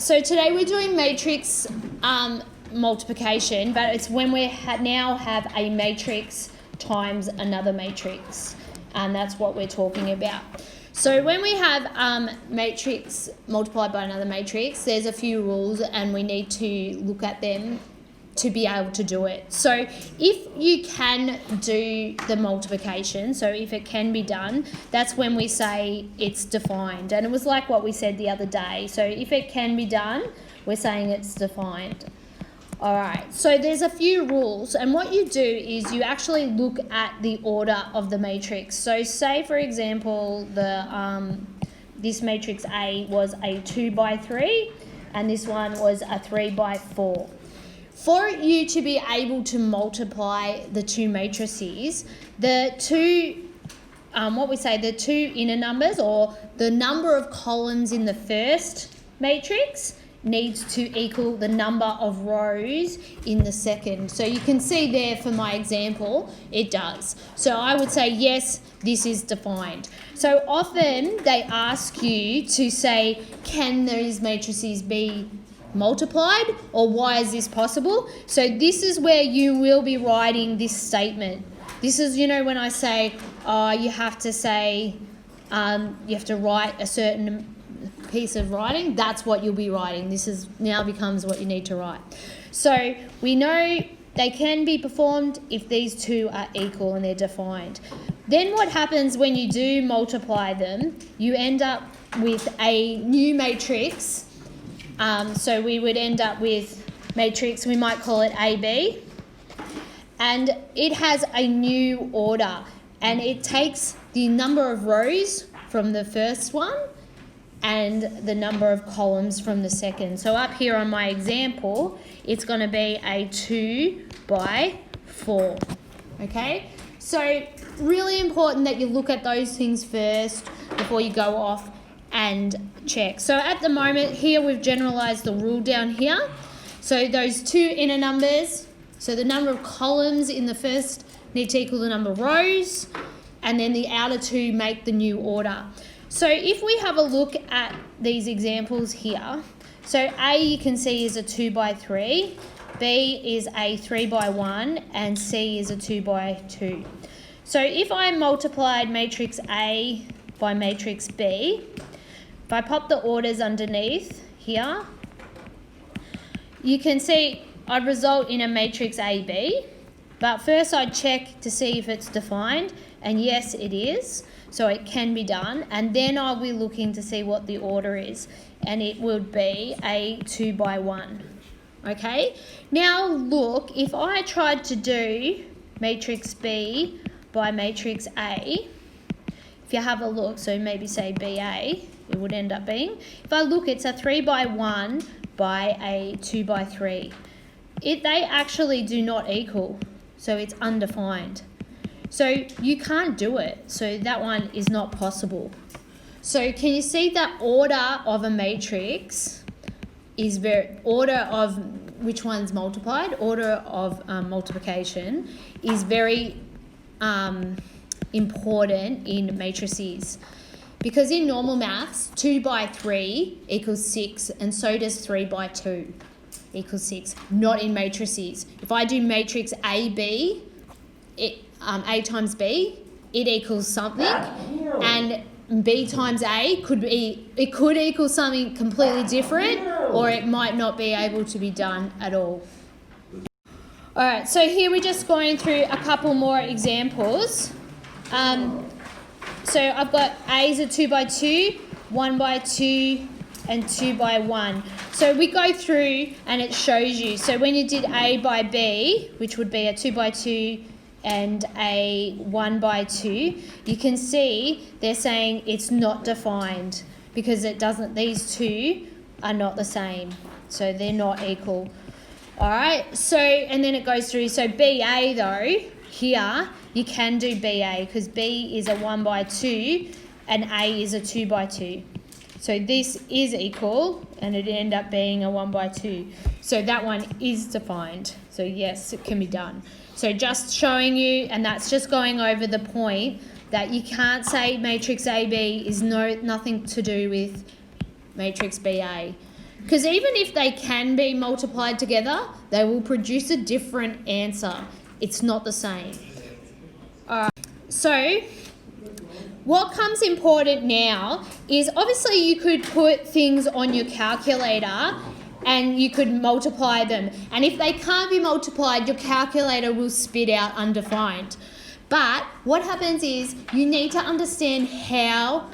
so today we're doing matrix multiplication, but it's when we now have a matrix times another matrix, and that's what we're talking about. So when we have matrix multiplied by another matrix, there's a few rules and we need to look at them to be able to do it. So if you can do the multiplication, so if it can be done, that's when we say it's defined. And it was like what we said the other day. So if it can be done, we're saying it's defined. All right, so there's a few rules, and what you do is you actually look at the order of the matrix. So say, for example, this matrix A was a 2 by 3, and this one was a 3 by 4. For you to be able to multiply the two matrices, the two inner numbers, or the number of columns in the first matrix, needs to equal the number of rows in the second. So you can see there for my example, it does. So I would say, yes, this is defined. So often they ask you to say, can those matrices be multiplied, or why is this possible? So this is where you will be writing this statement. This is, when I say, you have to say, you have to write a certain piece of writing, that's what you'll be writing. This is now becomes what you need to write. So we know they can be performed if these two are equal and they're defined. Then what happens when you do multiply them, you end up with a new matrix. So we would end up with matrix, we might call it AB, and it has a new order, and it takes the number of rows from the first one and the number of columns from the second. So up here on my example, it's going to be a 2 by 4. Okay? So really important that you look at those things first before you go off and check. So at the moment here, we've generalized the rule down here. So those two inner numbers, so the number of columns in the first need to equal the number of rows, and then the outer two make the new order. So if we have a look at these examples here, so A you can see is a 2 by 3, B is a 3 by 1, and C is a 2 by 2. So if I multiplied matrix A by matrix B, if I pop the orders underneath here, you can see I'd result in a matrix AB, but first I'd check to see if it's defined, and yes it is. So it can be done, and then I'll be looking to see what the order is, and it would be a 2 by 1. Okay? Now look, if I tried to do matrix B by matrix A, if you have a look, so maybe say BA, it would end up being, if I look, it's a 3 by 1 by a 2 by 3. They actually do not equal, so it's undefined. So you can't do it. So that one is not possible. So can you see that order of a matrix is order of which one's multiplied, order of multiplication is very important in matrices. Because in normal maths, 2 by 3 equals 6, and so does 3 by 2 equals 6. Not in matrices. If I do matrix AB, A times B, it equals something, and B times A could equal something completely different, or it might not be able to be done at all. All right, so here we're just going through a couple more examples. So I've got A is a 2 by 2, 1 by 2, and 2 by 1. So we go through and it shows you. So when you did A by B, which would be a 2 by 2, and a 1 by 2, you can see they're saying it's not defined because it doesn't, these two are not the same, so they're not equal. All right, so, and then it goes through, so BA though, here, you can do BA because B is a 1 by 2 and A is a 2 by 2. So this is equal and it end up being a 1 by 2. So that one is defined. So yes, it can be done. So just showing you, and that's just going over the point that you can't say matrix AB is nothing to do with matrix BA. Because even if they can be multiplied together, they will produce a different answer. It's not the same. All right. So what comes important now is obviously you could put things on your calculator and you could multiply them. And if they can't be multiplied, your calculator will spit out undefined. But what happens is you need to understand how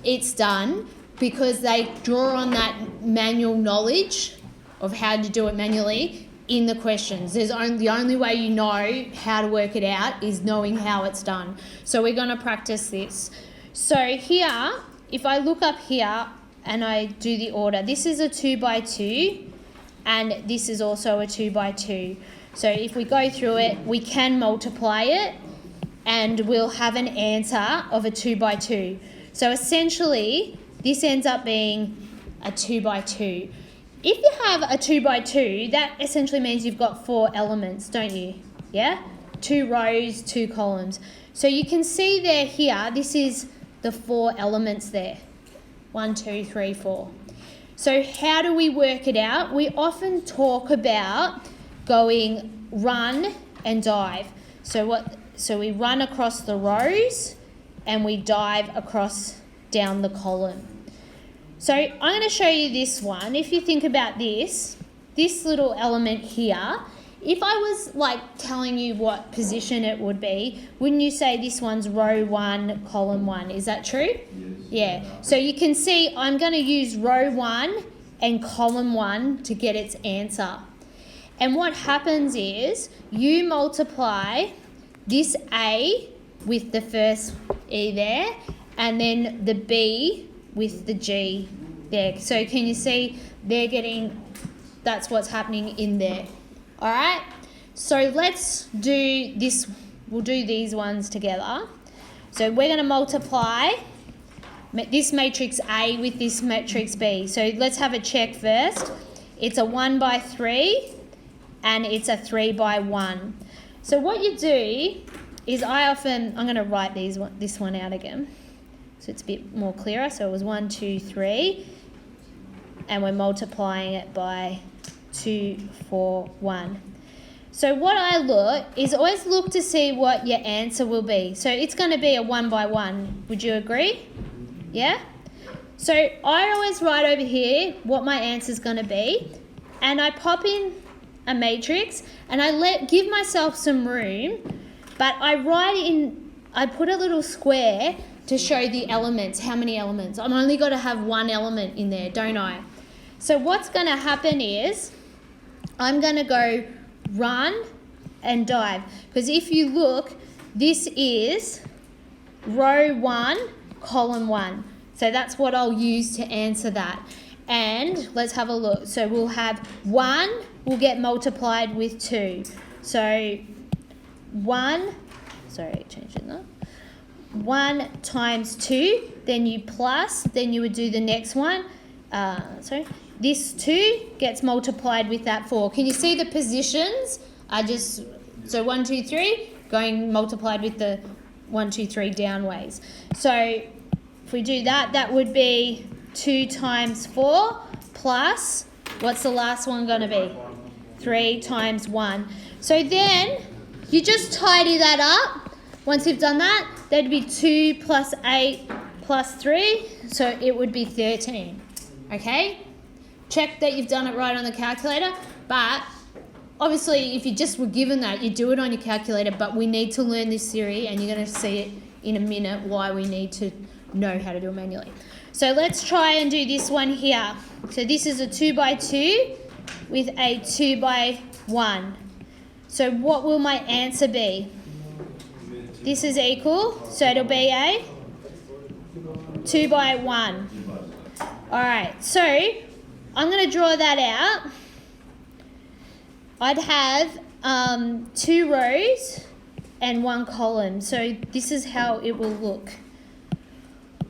it's done, because they draw on that manual knowledge of how to do it manually in the questions. The only way you know how to work it out is knowing how it's done. So we're going to practice this. So here, if I look up here and I do the order, this is a 2 by 2 and this is also a 2 by 2. So if we go through it, we can multiply it and we'll have an answer of a 2 by 2. So essentially, this ends up being a 2 by 2. If you have a 2 by 2, that essentially means you've got 4 elements, don't you? Yeah? 2 rows, 2 columns. So you can see there here, this is the 4 elements there. 1, 2, 3, 4. So how do we work it out? We often talk about going run and dive. So we run across the rows and we dive across down the column. So I'm going to show you this one. If you think about this little element here, if I was like telling you what position it would be, wouldn't you say this one's row 1, column 1? Is that true? Yes. Yeah. So you can see I'm going to use row 1 and column 1 to get its answer. And what happens is you multiply this A with the first E there, and then the B with the G there. So can you see that's what's happening in there. All right, so let's do this. We'll do these ones together. So we're going to multiply this matrix A with this matrix B. So let's have a check first. It's a 1 by 3 and it's a 3 by 1. So what you do is I'm going to write this one out again so it's a bit more clearer. So it was 1, 2, 3 and we're multiplying it by 2, 4, 1. So what I always look to see what your answer will be. So it's going to be a 1 by 1. Would you agree? Yeah? So I always write over here what my answer is going to be, and I pop in a matrix and I give myself some room, but I put a little square to show the elements. How many elements? I'm only got to have one element in there, don't I? So what's going to happen is I'm going to go run and dive, because if you look, this is row 1, column 1. So that's what I'll use to answer that. And let's have a look. So we'll have 1 will get multiplied with 2. So 1 times 2, then you plus, then you would do the next one. This 2 gets multiplied with that 4. Can you see the positions? So 1, 2, 3 going multiplied with the 1, 2, 3 downways. So if we do that, that would be 2 times 4 plus, what's the last one going to be? 3 times 1. So then you just tidy that up. Once you've done that, that'd be 2 plus 8 plus 3. So it would be 13. Okay? Check that you've done it right on the calculator. But obviously, if you just were given that, you do it on your calculator. But we need to learn this theory, and you're going to see it in a minute why we need to know how to do it manually. So let's try and do this one here. So this is a 2 by 2 with a 2 by 1. So what will my answer be? This is equal, so it'll be a 2 by 1. All right, so I'm going to draw that out. I'd have 2 rows and 1 column. So this is how it will look.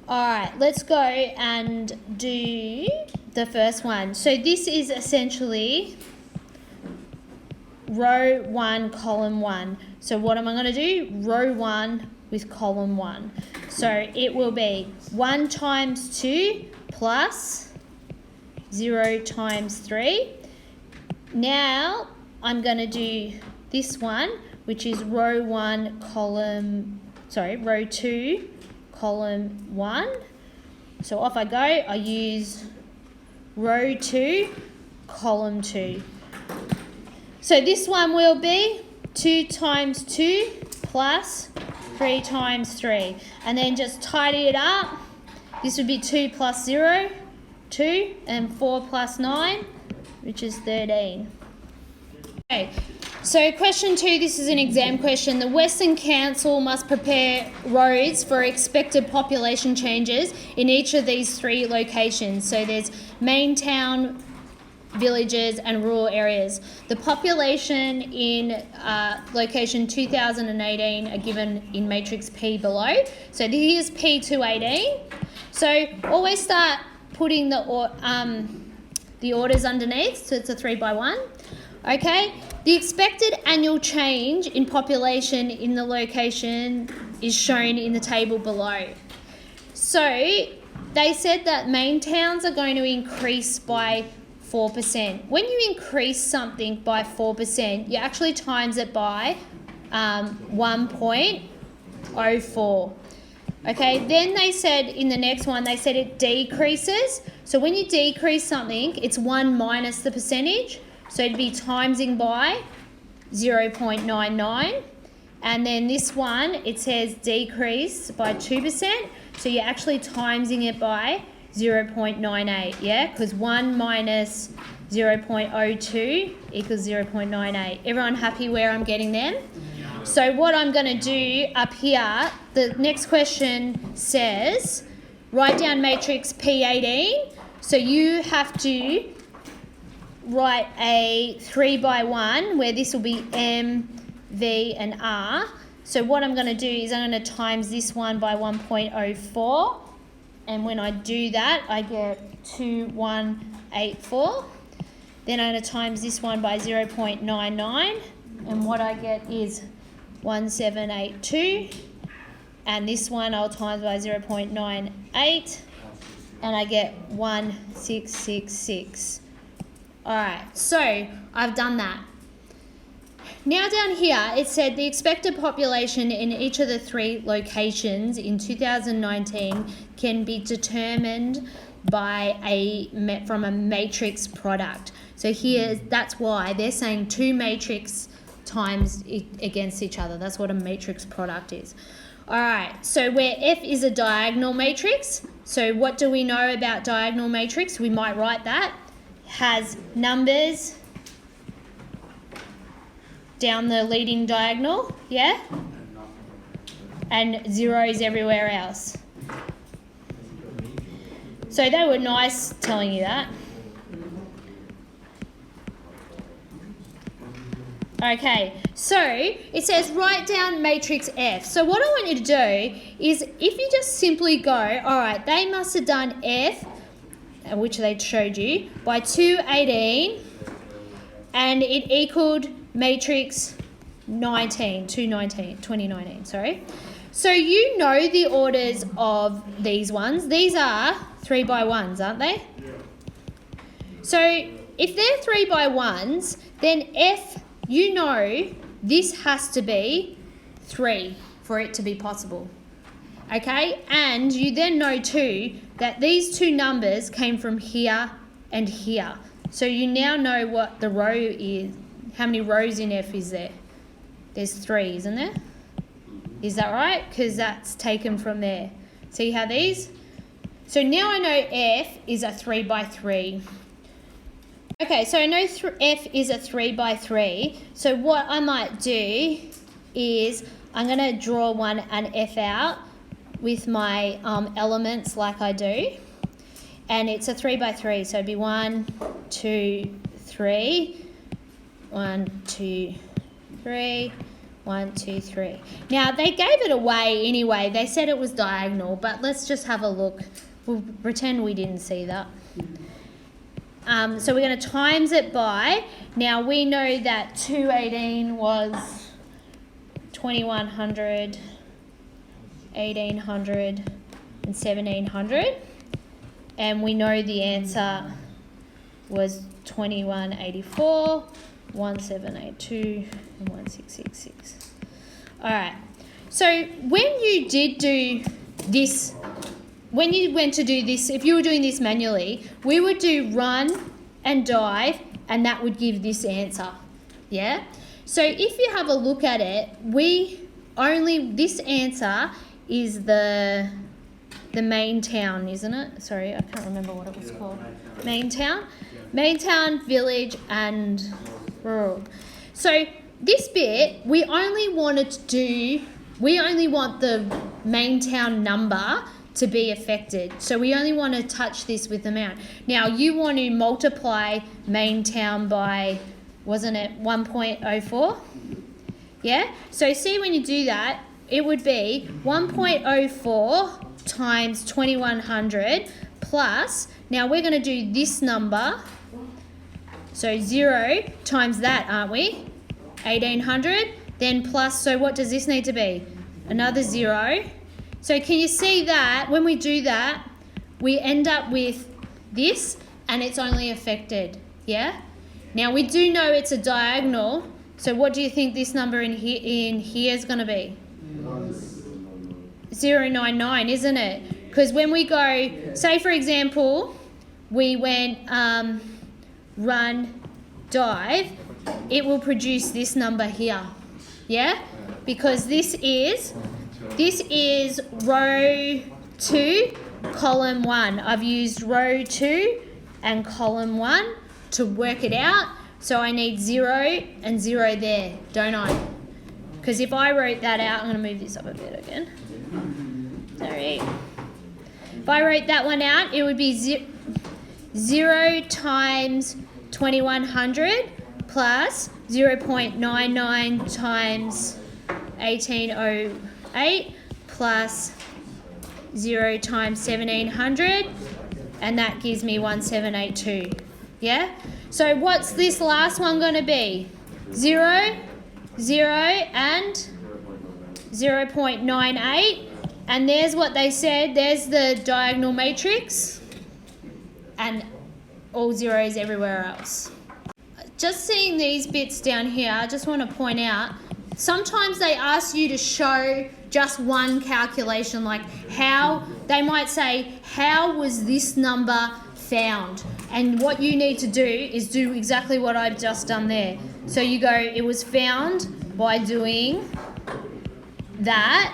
All right, let's go and do the first one. So this is essentially row 1, column 1. So what am I going to do? Row 1 with column 1. So it will be 1 times 2 plus 0 times 3. Now I'm going to do this one, which is row 2, column 1. So off I go. I use row 2, column 2. So this one will be 2 times 2 plus 3 times 3. And then just tidy it up. This would be 2 plus 0, 2, and 4 plus 9, which is 13. Okay, so question 2, this is an exam question. The Western Council must prepare roads for expected population changes in each of these 3 locations. So there's main town, villages and rural areas. The population in location 2018 are given in matrix P below. So here's P218. So always start putting the orders underneath, so it's a 3 by 1. Okay, the expected annual change in population in the location is shown in the table below. So they said that main towns are going to increase by 4%. When you increase something by 4%, you actually times it by 1.04. Okay, then they said in the next one, they said it decreases. So when you decrease something, it's 1 minus the percentage. So it'd be timesing by 0.99. And then this one, it says decrease by 2%. So you're actually timesing it by 0.98, yeah? Because 1 minus 0.02 equals 0.98. Everyone happy where I'm getting them? So what I'm going to do up here, the next question says, write down matrix P18. So you have to write a 3 by 1 where this will be M, V and R. So what I'm going to do is I'm going to times this one by 1.04. And when I do that, I get 2184. Then I'm going to times this one by 0.99. And what I get is 1782. And this one I'll times by 0.98. And I get 1666. Alright, so I've done that. Now down here, it said the expected population in each of the 3 locations in 2019 can be determined by from a matrix product. So here, that's why they're saying 2 matrix times against each other. That's what a matrix product is. Alright, so where F is a diagonal matrix, so what do we know about diagonal matrix? We might write that. Has numbers down the leading diagonal, yeah? And zeros everywhere else. So they were nice telling you that. Okay, so it says write down matrix F. So what I want you to do is if you just simply go, all right, they must have done F, which they showed you, by 218, and it equaled matrix 2019, sorry. So you know the orders of these ones. These are 3 by 1s, aren't they? Yeah. So if they're 3 by 1s, then F, you know this has to be 3 for it to be possible. Okay, and you then know too that these 2 numbers came from here and here. So you now know what the row is. How many rows in F is there? There's 3, isn't there? Is that right? Because that's taken from there. See how these? So now I know F is a 3 by 3. Okay, so I know F is a 3 by 3. So what I might do is I'm going to draw an F out with my elements like I do. And it's a 3 by 3. So it'd be 1, 2, 3. 1, 2, 3. 1, 2, 3. Now, they gave it away anyway. They said it was diagonal, but let's just have a look. We'll pretend we didn't see that. So we're going to times it by. Now, we know that 218 was 2100, 1800, and 1700. And we know the answer was 2184, 1782, and 1666. All right. So when you did do this, when you went to do this, if you were doing this manually, we would do run and dive, and that would give this answer. Yeah? So if you have a look at it, this answer is the main town, isn't it? Sorry, I can't remember what it was called. Main town, village, and rural. So this bit, we only want the main town number to be affected. So we only want to touch this with the amount. Now you want to multiply main town by, wasn't it 1.04? Yeah? So see, when you do that, it would be 1.04 times 2100 plus, now we're going to do this number, so 0 times that, aren't we? 1800, then plus, so what does this need to be? Another 0. So can you see that when we do that, we end up with this, and it's only affected, yeah? Now we do know it's a diagonal, so what do you think this number in here is going to be? 099, isn't it? Because when we go, say for example, we went run, dive, it will produce this number here, yeah? Because this is row 2, column 1. I've used row 2 and column 1 to work it out, so I need 0 and 0 there, don't I? Because if I wrote that out, I'm going to move this up a bit again. Sorry. If I wrote that one out, it would be 0 times 2100 plus 0.99 times 1808 plus 0 times 1700, and that gives me 1782. Yeah? So what's this last one going to be? 0, 0, and 0.98. And there's what they said. There's the diagonal matrix. And all zeros everywhere else. Just seeing these bits down here, I just want to point out, sometimes they ask you to show just one calculation, like how, they might say, how was this number found? And what you need to do is do exactly what I've just done there. So you go, it was found by doing that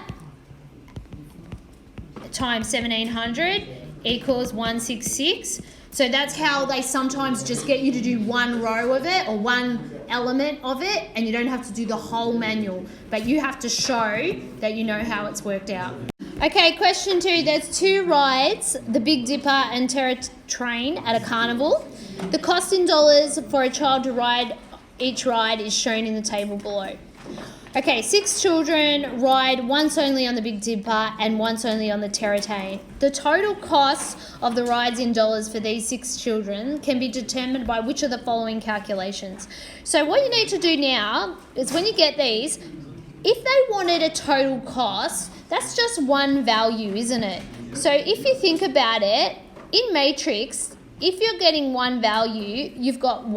times 1700 equals 166. So that's how they sometimes just get you to do one row of it or one element of it, and you don't have to do the whole manual, but you have to show that you know how it's worked out. Okay, question 2. There's 2 rides, the Big Dipper and Terror Train at a carnival. The cost in dollars for a child to ride each ride is shown in the table below. Okay, 6 children ride once only on the Big Dipper and once only on the Terror Train. The total cost of the rides in dollars for these 6 children can be determined by which of the following calculations. So what you need to do now is, when you get these, if they wanted a total cost, that's just one value, isn't it? So if you think about it, in matrix, if you're getting one value, you've got a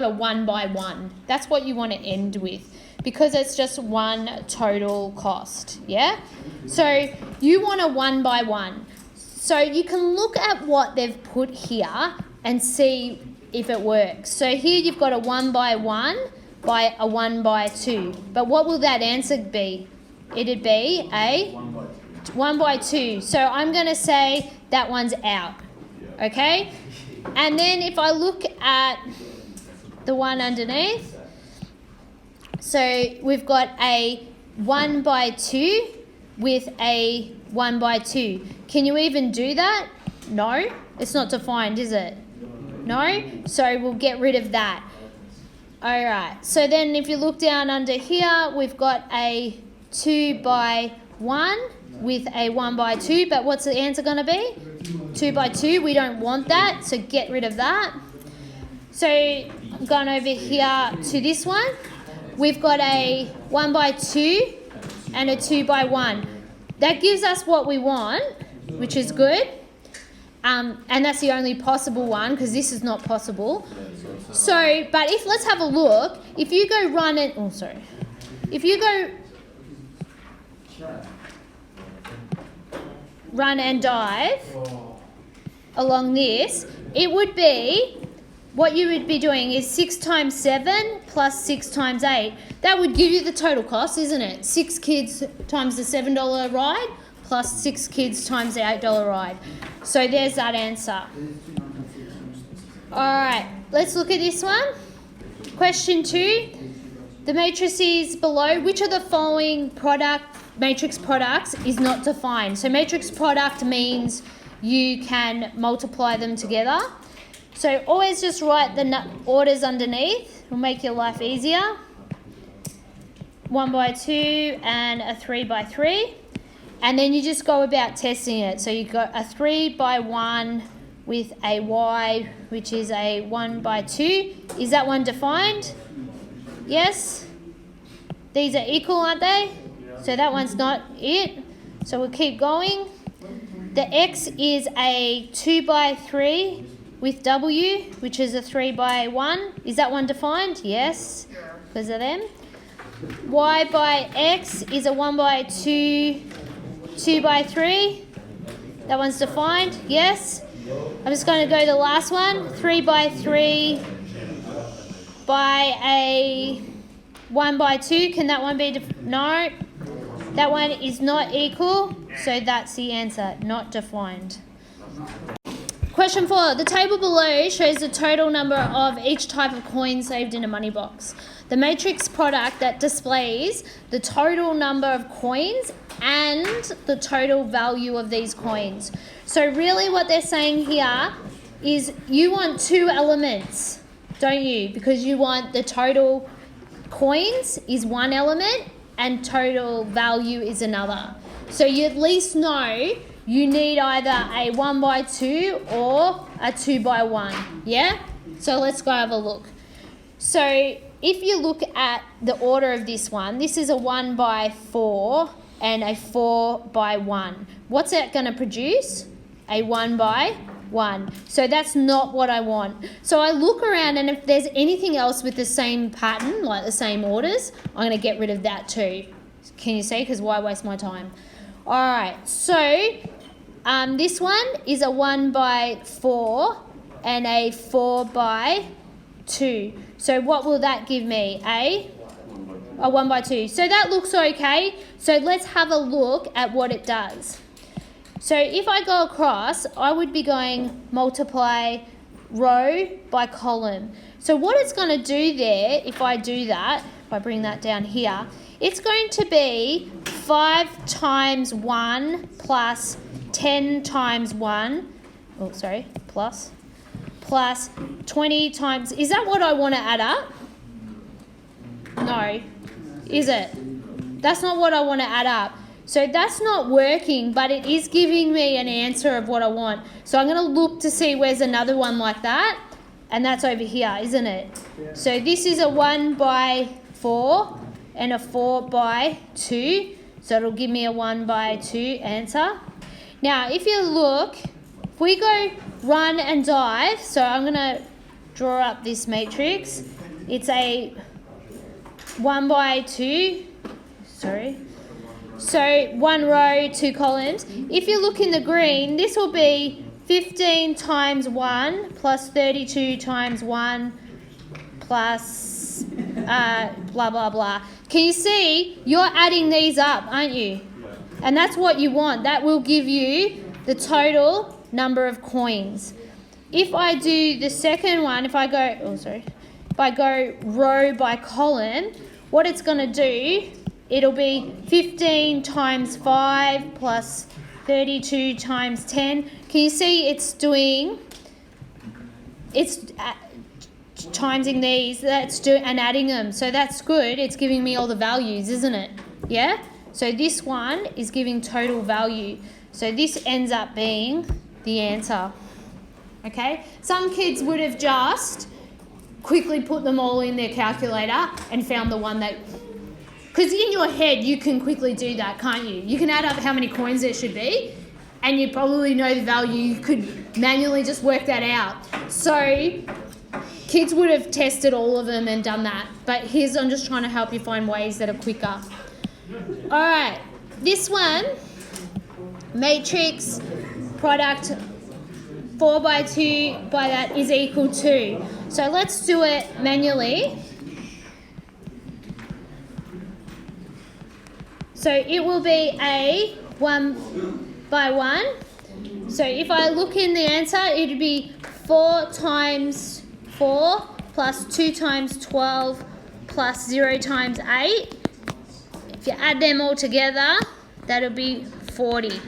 1 by 1. That's what you want to end with, because it's just one total cost, yeah? So you want a 1 by 1. So you can look at what they've put here and see if it works. So here you've got a 1 by 1 by a 1 by 2. But what will that answer be? It'd be a 1 by 2. So I'm going to say that one's out, okay? And then if I look at the one underneath, so we've got a 1 by 2 with a 1 by 2. Can you even do that? No, it's not defined, is it? No? So we'll get rid of that. All right, so then if you look down under here, we've got a 2 by 1 with a 1 by 2, but what's the answer going to be? 2 by 2, we don't want that, so get rid of that. So I'm going over here to this one. We've got a 1 by 2 and a 2 by 1. That gives us what we want, which is good. And that's the only possible one because this is not possible. So, but if, let's have a look. If you go run and, oh, sorry. If you go run and dive along this, it would be, what you would be doing is 6 times 7 plus 6 times 8. That would give you the total cost, isn't it? 6 kids times the $7 ride plus 6 kids times the $8 ride. So there's that answer. All right, let's look at this one. Question 2. The matrices below, which of the following matrix products is not defined? So matrix product means you can multiply them together. So always just write the orders underneath. It'll make your life easier. 1 by 2 and a 3 by 3. And then you just go about testing it. So you got a 3 by 1 with a y, which is a 1 by 2. Is that one defined? Yes? These are equal, aren't they? So that one's not it. So we'll keep going. The x is a 2 by 3 with w, which is a 3 by 1. Is that one defined? Yes, because of them. Y by x is a 1 by 2, 2 by 3. That one's defined. Yes. I'm just going to go to the last one. 3 by 3 by a 1 by 2. Can that one be no? That one is not equal. So that's the answer. Not defined. Question 4. The table below shows the total number of each type of coin saved in a money box. The matrix product that displays the total number of coins and the total value of these coins. So really what they're saying here is you want 2 elements, don't you? Because you want the total coins is one element and total value is another. So you at least know you need either a 1 by 2 or a 2 by 1, yeah? So let's go have a look. So if you look at the order of this one, this is a 1 by 4 and a 4 by 1. What's that going to produce? A 1 by 1. So that's not what I want. So I look around and if there's anything else with the same pattern, like the same orders, I'm going to get rid of that too. Can you see? Because why waste my time? All right, so this one is a 1 by 4 and a 4 by 2. So what will that give me? A 1 by 2. So that looks okay. So let's have a look at what it does. So if I go across, I would be going multiply row by column. So what it's going to do there, if I do that, if I bring that down here, it's going to be 5 times 1 plus 10 times 1, plus 20 times, is that what I want to add up? No, is it? That's not what I want to add up. So that's not working, but it is giving me an answer of what I want. So I'm going to look to see where's another one like that, and that's over here, isn't it? Yeah. So this is a 1 by 4 and a 4 by 2. So it'll give me a 1 by 2 answer. Now, if you look, if we go run and dive, so I'm going to draw up this matrix. It's a 1 by 2, So 1 row, 2 columns. If you look in the green, this will be 15 times 1 plus 32 times 1 plus blah, blah, blah. Can you see? You're adding these up, aren't you? And that's what you want. That will give you the total number of coins. If I do the second one, if I go row by column, what it's going to do, it'll be 15 times 5 plus 32 times 10. Can you see it's timesing these, and adding them. So that's good. It's giving me all the values, isn't it? Yeah? So this one is giving total value. So this ends up being the answer. Okay? Some kids would have just quickly put them all in their calculator and found the one that... Because in your head, you can quickly do that, can't you? You can add up how many coins there should be. and you probably know the value, you could manually just work that out. So kids would have tested all of them and done that, but I'm just trying to help you find ways that are quicker. All right, this one, matrix product 4 by 2 by that is equal to. So let's do it manually. So it will be a 1 by 1. So if I look in the answer, it would be 4 times 4 plus 2 times 12 plus 0 times 8. If you add them all together, that'll be 40.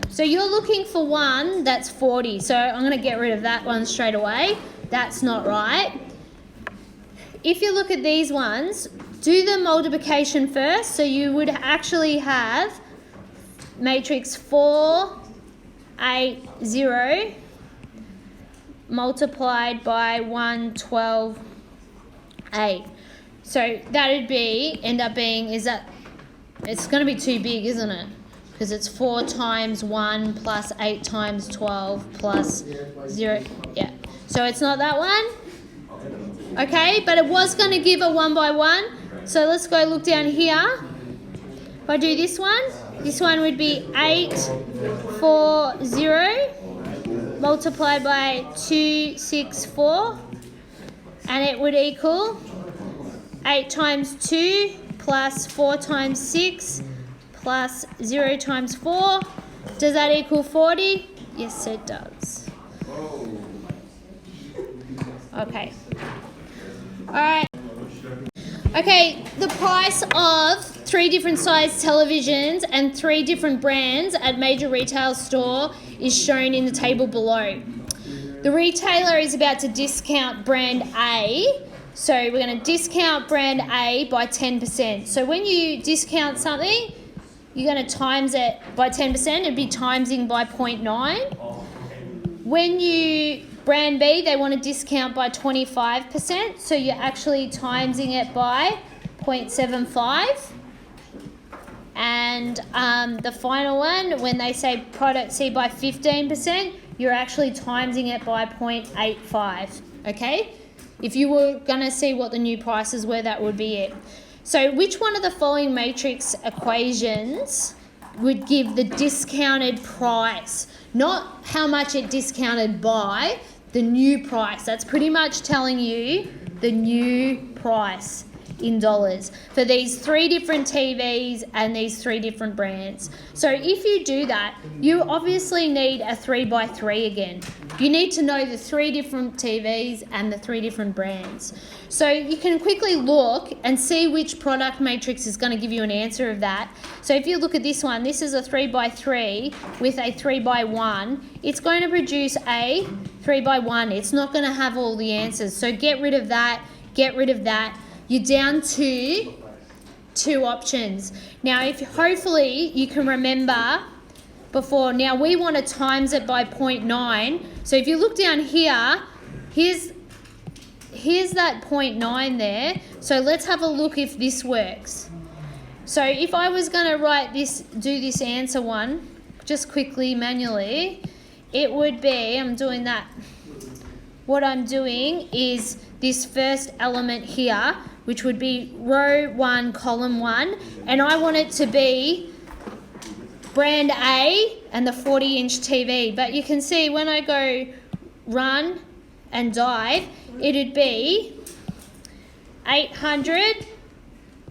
So you're looking for one that's 40. So I'm going to get rid of that one straight away. That's not right. If you look at these ones, do the multiplication first. So you would actually have matrix 4, 8, 0 multiplied by 1, 12, 8. So that would end up being, it's going to be too big, isn't it? Because it's 4 times 1 plus 8 times 12 plus 0. Yeah. So it's not that one. Okay, but it was going to give a 1 by 1. So let's go look down here. If I do this one would be 8, 4, 0 multiplied by 2, 6, 4. And it would equal 8 times 2 plus 4 times 6 plus 0 times 4. Does that equal 40? Yes, it does. Okay. All right. Okay, the price of 3 different size televisions and 3 different brands at major retail store is shown in the table below. The retailer is about to discount brand A. So we're going to discount brand A by 10%. So when you discount something, you're going to times it by 10%. It'd be timesing by 0.9. When you brand B, they want to discount by 25%. So you're actually timesing it by 0.75. And the final one, when they say product C by 15%, you're actually timesing it by 0.85. Okay? If you were going to see what the new prices were, that would be it. So which one of the following matrix equations would give the discounted price? Not how much it discounted by, the new price. That's pretty much telling you the new price in dollars for these 3 different TVs and these 3 different brands. So if you do that, you obviously need a 3 by 3 again. You need to know the 3 different TVs and the 3 different brands. So you can quickly look and see which product matrix is going to give you an answer of that. So if you look at this one, this is a 3 by 3 with a 3 by 1. It's going to produce a 3 by 1. It's not going to have all the answers. So get rid of that, get rid of that. You're down to 2 options. Now, if hopefully you can remember before. Now, we want to times it by 0.9. So if you look down here, here's that 0.9 there. So let's have a look if this works. So if I was going to do this answer one, just quickly manually, it would be, what I'm doing is this first element here, which would be row 1, column 1, and I want it to be brand A and the 40-inch TV. But you can see when I go run and dive, it'd be 800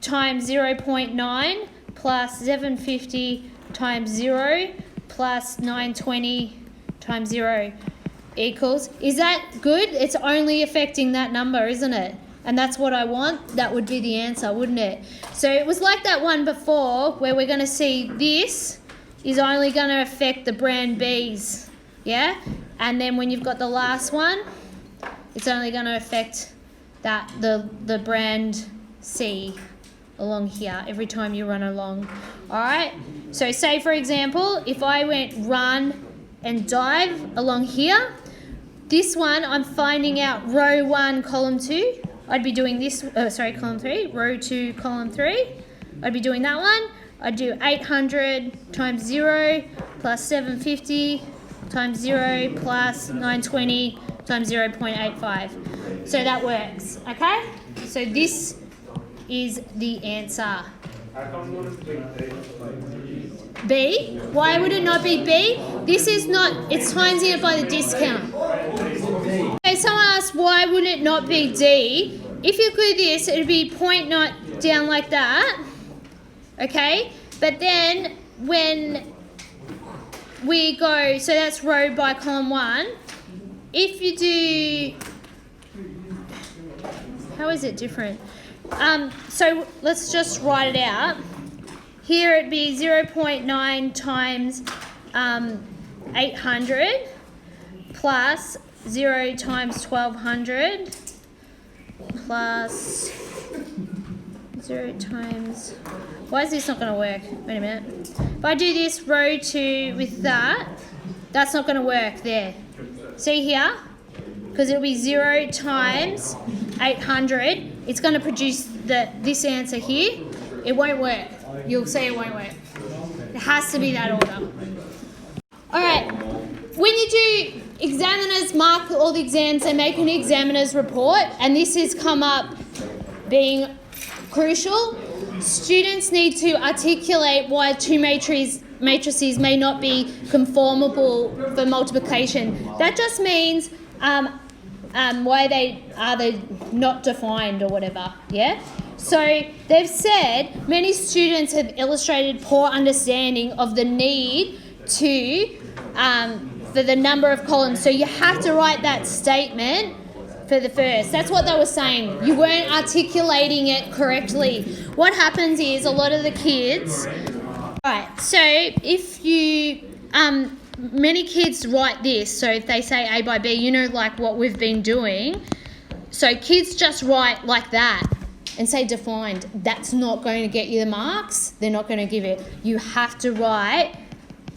times 0.9 plus 750 times 0 plus 920 times 0 equals. Is that good? It's only affecting that number, isn't it? And that's what I want. That would be the answer, wouldn't it? So it was like that one before where we're going to see this is only going to affect the brand Bs, yeah? And then when you've got the last one, it's only going to affect that the brand C along here every time you run along. All right? So say, for example, if I went run and dive along here, this one I'm finding out row 1, column 2. I'd be doing this, column 3, row 2, column 3. I'd be doing that one. I do 800 times 0 plus 750 times 0 plus 920 times 0.85. So that works, okay? So this is the answer. B? Why would it not be B? This is not, it's times it by the discount. Okay, someone asked why would it not be D? If you do this, it would be point not down like that, okay? But then when we go, so that's row by column 1. If you do, how is it different? So let's just write it out. Here it'd be 0.9 times 800 plus 0 times 1200 plus 0 times... Why is this not going to work? Wait a minute. If I do this row 2 with that, that's not going to work there. See here? Because it'll be 0 times 800. It's going to produce this answer here. It won't work. You'll see it won't work. It has to be that order. Alright, when you do examiners mark all the exams, they make an examiner's report, and this has come up being crucial. Students need to articulate why two matrices may not be conformable for multiplication. That just means why they not defined or whatever, yeah? So they've said many students have illustrated poor understanding of the need to for the number of columns. So you have to write that statement for the first. That's what they were saying. You weren't articulating it correctly. What happens is a lot of the kids... Right, so if you... many kids write this. So if they say A by B, you know, like what we've been doing. So kids just write like that and say defined. That's not going to get you the marks. They're not going to give it. You have to write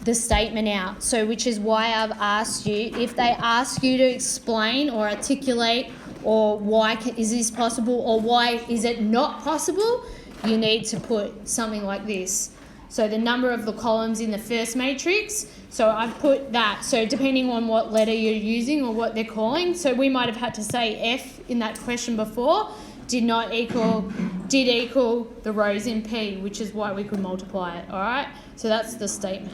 the statement out. So which is why I've asked you, if they ask you to explain or articulate or why is this possible or why is it not possible, you need to put something like this. So the number of the columns in the first matrix, so I've put that. So depending on what letter you're using or what they're calling, so we might have had to say F in that question before, did equal the rows in P, which is why we could multiply it, all right? So that's the statement.